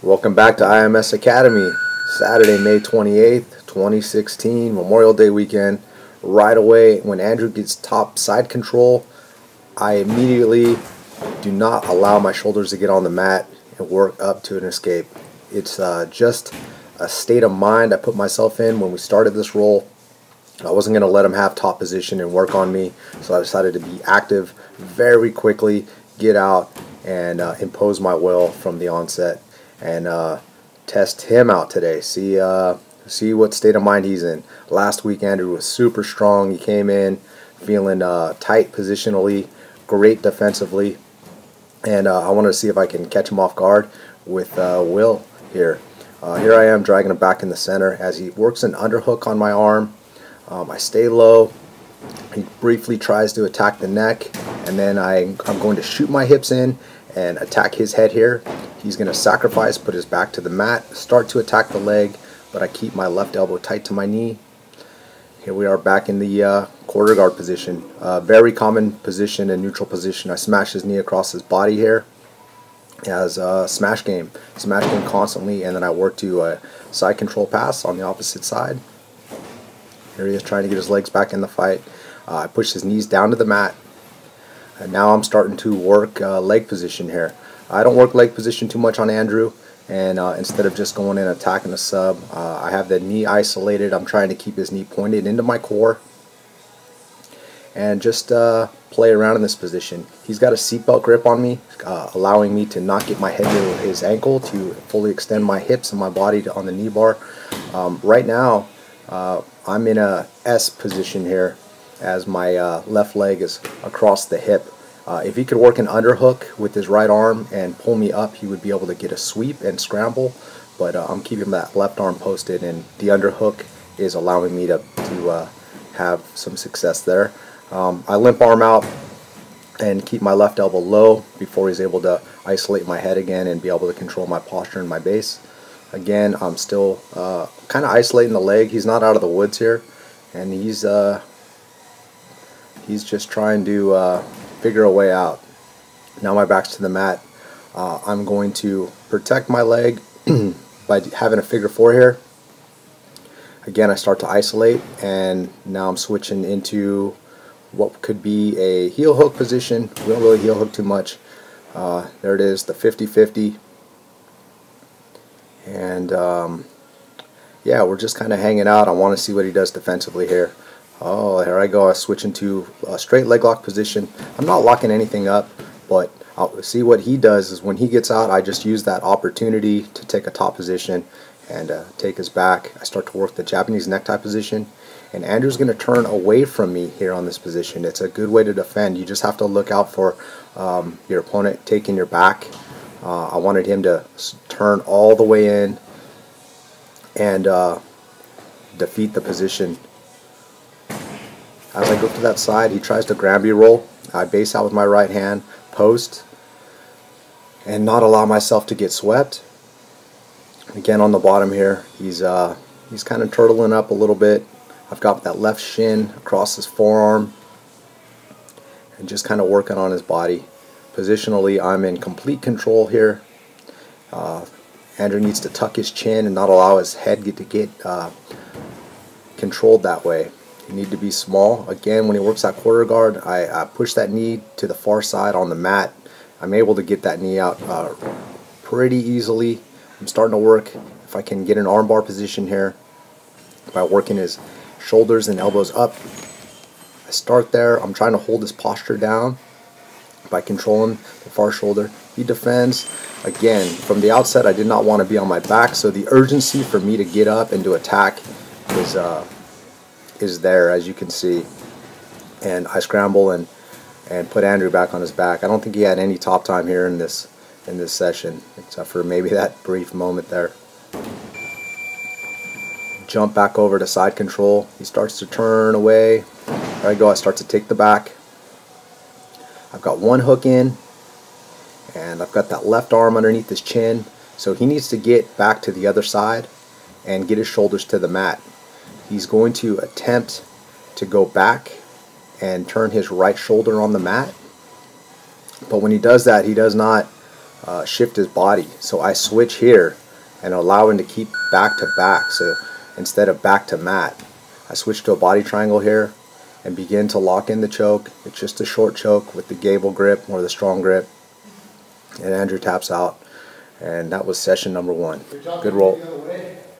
Welcome back to IMS Academy. Saturday, May 28th, 2016, Memorial Day weekend. Right away, when Andrew gets top side control, I immediately do not allow my shoulders to get on the mat and work up to an escape. It's just a state of mind I put myself in when we started this roll. I wasn't going to let him have top position and work on me, so I decided to be active very quickly, get out, and impose my will from the onset and test him out today. See what state of mind he's in. Last week Andrew was super strong. He came in feeling tight positionally, great defensively, and I wanted to see if I can catch him off guard with Will here. Here I am dragging him back in the center as he works an underhook on my arm. I stay low. He briefly tries to attack the neck, and then I'm going to shoot my hips in and attack his head here. He's going to sacrifice, put his back to the mat, start to attack the leg, but I keep my left elbow tight to my knee. Here we are back in the quarter guard position. Very common position and neutral position. I smash his knee across his body here as a smash game constantly, and then I work to a side control pass on the opposite side. Here he is trying to get his legs back in the fight. I push his knees down to the mat, and now I'm starting to work leg position here. I don't work leg position too much on Andrew, and instead of just going in attacking a sub, I have the knee isolated. I'm trying to keep his knee pointed into my core and just play around in this position. He's got a seatbelt grip on me, allowing me to not get my head to his ankle, to fully extend my hips and my body on the knee bar. Right now, I'm in a S position here as my left leg is across the hip. If he could work an underhook with his right arm and pull me up, he would be able to get a sweep and scramble, but I'm keeping that left arm posted, and the underhook is allowing me to have some success there. I limp arm out and keep my left elbow low before he's able to isolate my head again and be able to control my posture and my base. Again, I'm still kind of isolating the leg. He's not out of the woods here, and he's just trying to figure a way out. Now my back's to the mat. I'm going to protect my leg by having a figure four here. Again, I start to isolate, and now I'm switching into what could be a heel hook position. We don't really heel hook too much. There it is, the 50-50. And yeah, we're just kind of hanging out. I want to see what he does defensively here. Oh, here I go. I switch into a straight leg lock position. I'm not locking anything up, but I'll see what he does is when he gets out, I just use that opportunity to take a top position and take his back. I start to work the Japanese necktie position, and Andrew's going to turn away from me here on this position. It's a good way to defend. You just have to look out for your opponent taking your back. I wanted him to turn all the way in and defeat the position. As I go to that side, he tries to Granby roll. I base out with my right hand, post, and not allow myself to get swept. Again, on the bottom here, he's kind of turtling up a little bit. I've got that left shin across his forearm and just kind of working on his body. Positionally, I'm in complete control here. Andrew needs to tuck his chin and not allow his head to get controlled that way. You need to be small. Again, when he works that quarter guard, I push that knee to the far side on the mat. I'm able to get that knee out pretty easily. I'm starting to work, if I can get an armbar position here, by working his shoulders and elbows up. I start there. I'm trying to hold his posture down by controlling the far shoulder. He defends. Again, from the outset, I did not want to be on my back, so the urgency for me to get up and to attack is there, as you can see. And I scramble and put Andrew back on his back. I don't think he had any top time here in this session, except for maybe that brief moment there. Jump back over to side control. He starts to turn away. There I go. I start to take the back. I've got one hook in, and I've got that left arm underneath his chin, so he needs to get back to the other side and get his shoulders to the mat. He's going to attempt to go back and turn his right shoulder on the mat, but when he does that, he does not shift his body. So I switch here and allow him to keep back to back. So instead of back to mat, I switch to a body triangle here and begin to lock in the choke. It's just a short choke with the gable grip or the strong grip. And Andrew taps out. And that was session number 1. Good roll.